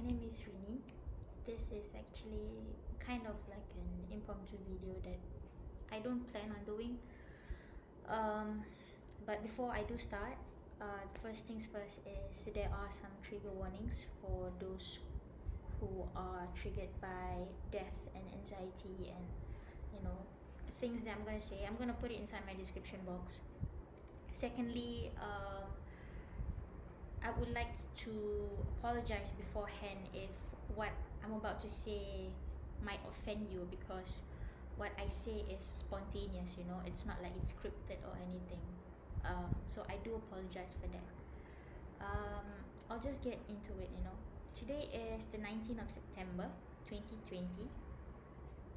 name is Rini. This is actually kind of like an impromptu video that I don't plan on doing. But before I do start, first things first is there are some trigger warnings for those who are triggered by death and anxiety and you know things that I'm gonna say. I'm gonna put it inside my description box. Secondly, I would like to apologize beforehand if what I'm about to say might offend you, because what I say is spontaneous, it's not like it's scripted or anything. So I do apologize for that. I'll just get into it. Today is the 19th of September 2020.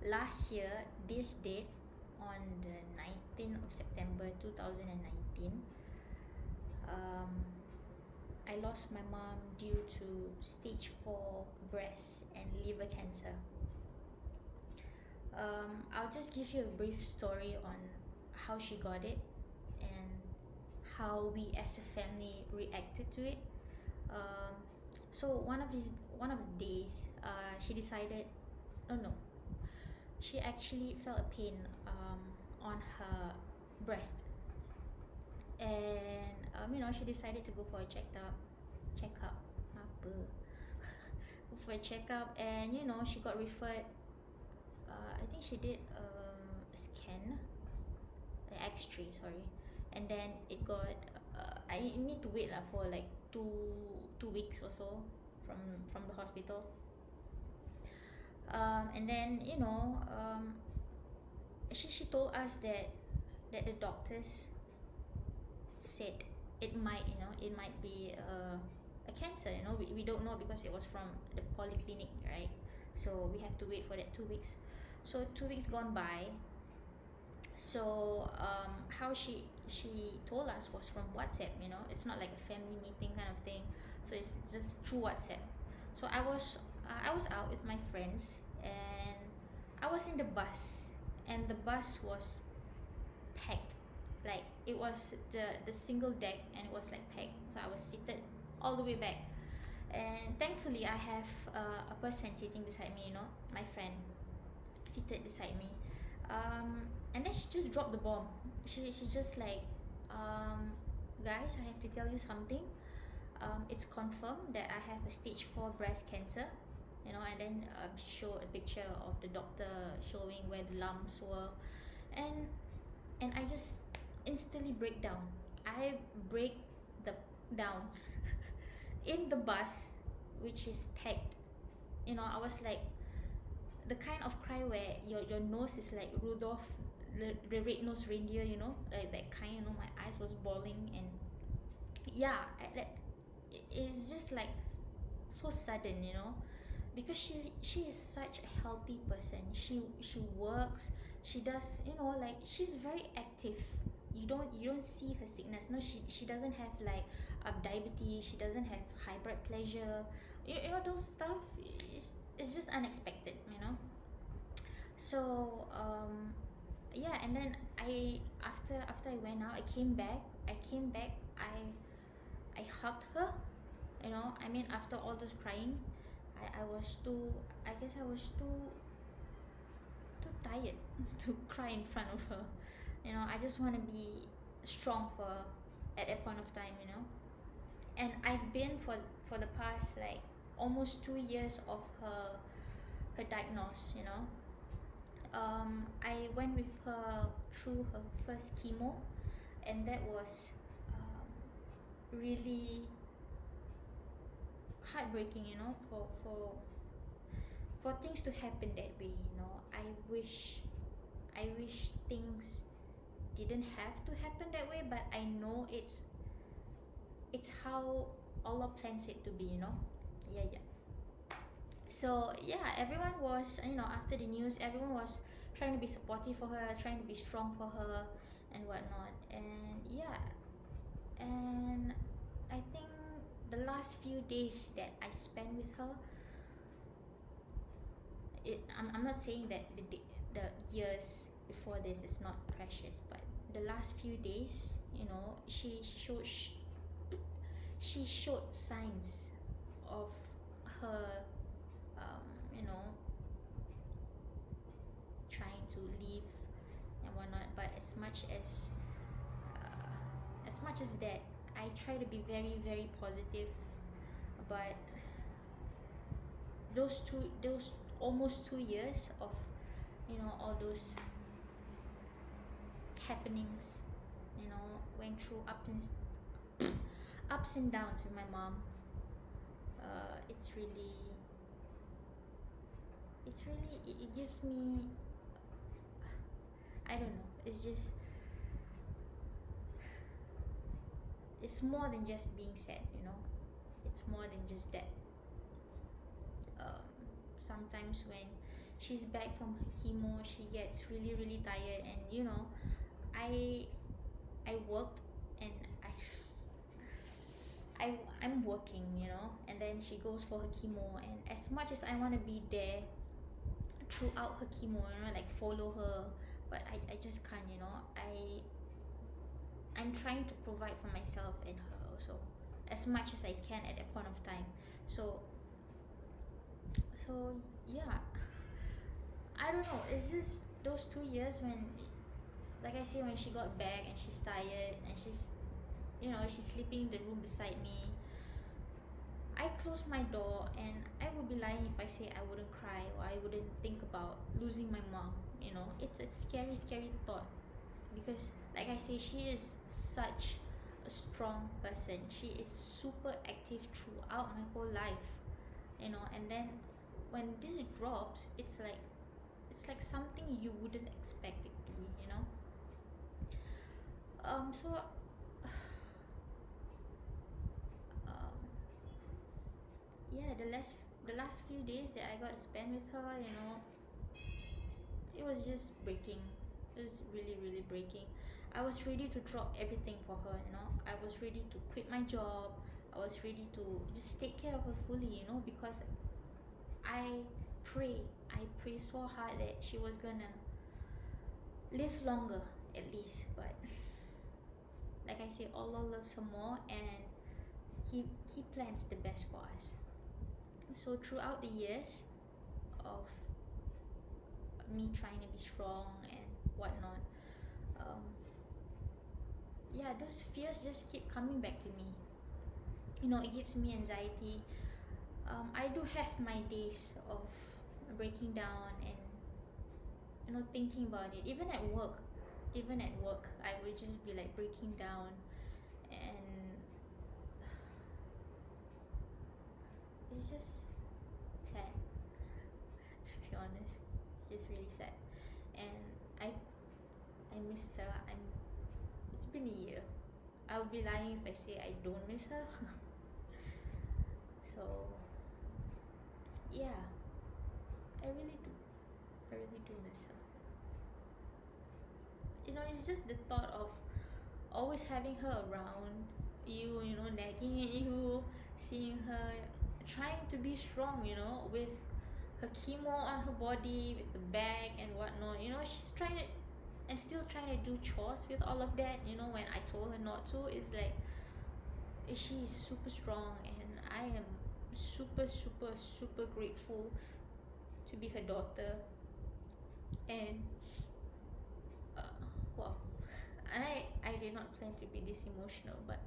Last year, this date, on the 19th of September 2019, I lost my mom due to stage 4 breast and liver cancer. I'll just give you a brief story on how she got it and how we as a family reacted to it. So one of the days, she decided, oh no, she actually felt a pain on her breast, and she decided to go for a checkup apa go for a checkup, and she got referred. I think she did a scan, an x-ray, sorry, and then it got I need to wait for like two weeks or so from the hospital. And then she told us that the doctors said it might be a cancer. We don't know because it was from the polyclinic, right? So we have to wait for that 2 weeks. So 2 weeks gone by. So how she told us was from WhatsApp. It's not like a family meeting kind of thing, so it's just through WhatsApp. So I was out with my friends, and I was in the bus, and the bus was packed. Like, it was the single deck, and it was like packed, so I was seated all the way back. And thankfully I have a person sitting beside me, my friend seated beside me. And then she just dropped the bomb. She just like, guys, I have to tell you something. It's confirmed that I have a stage 4 breast cancer. And then she showed a picture of the doctor showing where the lumps were, and I just instantly break down. I break down in the bus, which is packed. I was like, the kind of cry where your nose is like Rudolph the red-nosed reindeer, like that kind. My eyes was bawling, and yeah, it's just like so sudden, because she is such a healthy person. She works, she does, like, she's very active. You don't see her sickness. No, she doesn't have like diabetes, she doesn't have high blood pressure. Those stuff is just unexpected. So yeah, and then after I went out, I came back, I hugged her. After all those crying, I guess I was too tired to cry in front of her. I just want to be strong for her at that point of time. And I've been for the past like almost 2 years of her diagnosis. I went with her through her first chemo, and that was really heartbreaking, for things to happen that way. I wish things didn't have to happen that way, but I know it's how Allah plans it to be. Yeah. So yeah, everyone was, after the news, everyone was trying to be supportive for her, trying to be strong for her and whatnot. And yeah, and I think the last few days that I spent with her, I'm not saying that the years before this is not precious, but the last few days, she showed signs of her as much as that, I try to be very, very positive. But those almost 2 years of, all those happenings, went through ups and downs with my mom. It gives me, I don't know, it's more than just being sad. It's more than just that. um, Sometimes when she's back from her chemo, she gets really, really tired, and I I worked, and I'm working, and then she goes for her chemo, and as much as I want to be there throughout her chemo, like follow her, but I just can't. I'm trying to provide for myself and her also, as much as I can at that point of time. So so yeah, I don't know, it's just those 2 years when, like I say, when she got back and she's tired and she's sleeping in the room beside me. I close my door, and I would be lying if I say I wouldn't cry or I wouldn't think about losing my mom. It's a scary, scary thought, because, like I say, she is such a strong person. She is super active throughout my whole life, and then when this drops, it's like something you wouldn't expect it to be. So um, yeah, the last few days that I got to spend with her, it was just breaking. It was really, really breaking. I was ready to drop everything for her. I was ready to quit my job. I was ready to just take care of her fully, because I pray I pray so hard that she was gonna live longer, at least. But like I say, Allah loves her more, and he plans the best for us. So throughout the years of me trying to be strong and whatnot, um, yeah, those fears just keep coming back to me. It gives me anxiety. I do have my days of breaking down and thinking about it. Even at work, I would just be like breaking down, and it's just sad. To be honest, it's just really sad, and I missed her. It's been a year. I would be lying if I say I don't miss her. So yeah, I really do. I really do miss her. It's just the thought of always having her around you, nagging at you, seeing her trying to be strong, with her chemo on her body, with the bag and whatnot. She's trying to, and still trying to do chores with all of that. When I told her not to, it's like she is super strong, and I am super, super, super grateful to be her daughter. And well, I did not plan to be this emotional, but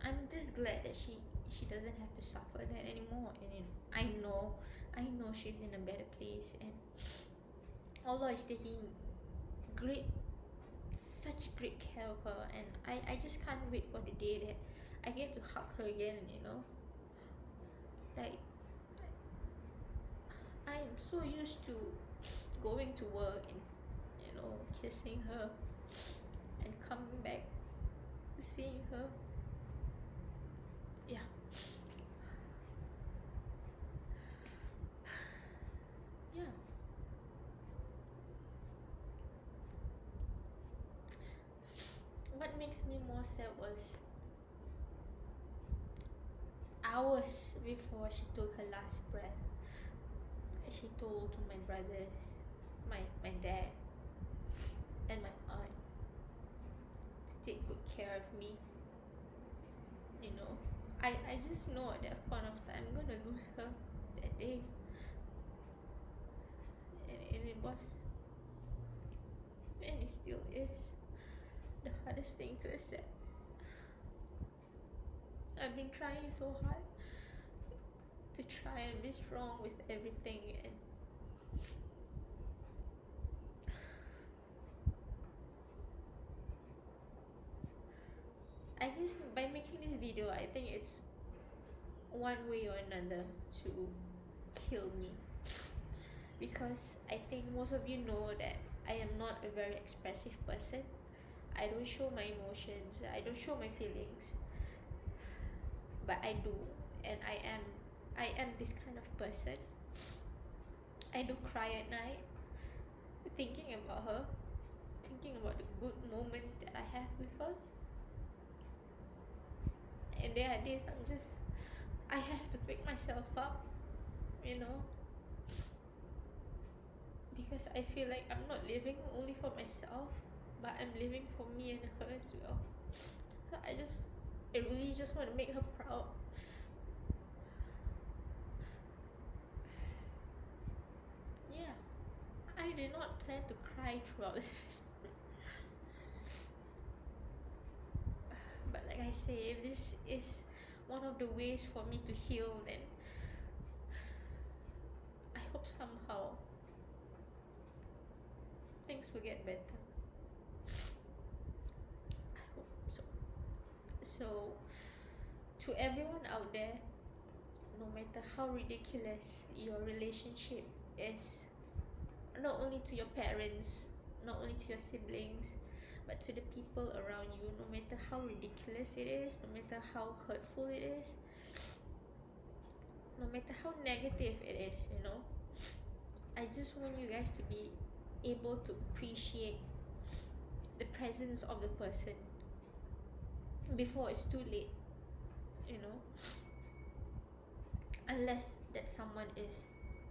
I'm just glad that she doesn't have to suffer that anymore. And I know she's in a better place, and Allah is taking such great care of her, and I just can't wait for the day that I get to hug her again. Like, I am so used to going to work and kissing her, and coming back, seeing her. Yeah. Yeah. What makes me more sad was hours before she took her last breath, she told to my brothers, my dad, and my aunt to take good care of me. I just know at that point of time I'm gonna lose her that day. it was, and it still is, the hardest thing to accept. I've been trying so hard to try and be strong with everything, and I guess by making this video, I think it's one way or another to kill me, because I think most of you know that I am not a very expressive person. I don't show my emotions, I don't show my feelings, but I do, and I am this kind of person. I do cry at night, thinking about her, thinking about the good moments that I have with her. And there are days I have to pick myself up, you know, because I feel like I'm not living only for myself, but I'm living for me and her as well. So I really just want to make her proud. Yeah, I did not plan to cry throughout this video. But like I say, if this is one of the ways for me to heal, then I hope somehow things will get better. I hope so. So, to everyone out there, no matter how ridiculous your relationship is, not only to your parents, not only to your siblings, but to the people around you, no matter how ridiculous it is, no matter how hurtful it is, no matter how negative it is, you know, I just want you guys to be able to appreciate the presence of the person before it's too late, you know. Unless that someone is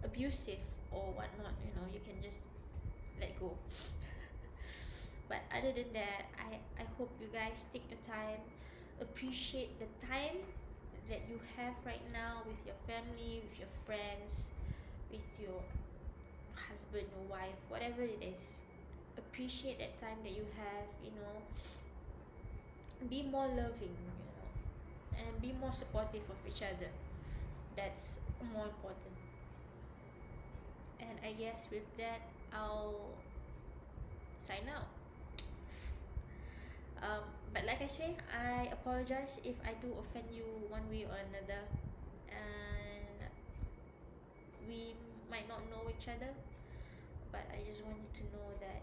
abusive or whatnot, you know, you can just let go. But other than that, I hope you guys take your time, appreciate the time that you have right now with your family, with your friends, with your husband or wife, whatever it is. Appreciate that time that you have, you know. Be more loving, you know, and be more supportive of each other. That's more important. And I guess with that, I'll sign out. But like I say, I apologize if I do offend you one way or another, and we might not know each other, but I just want you to know that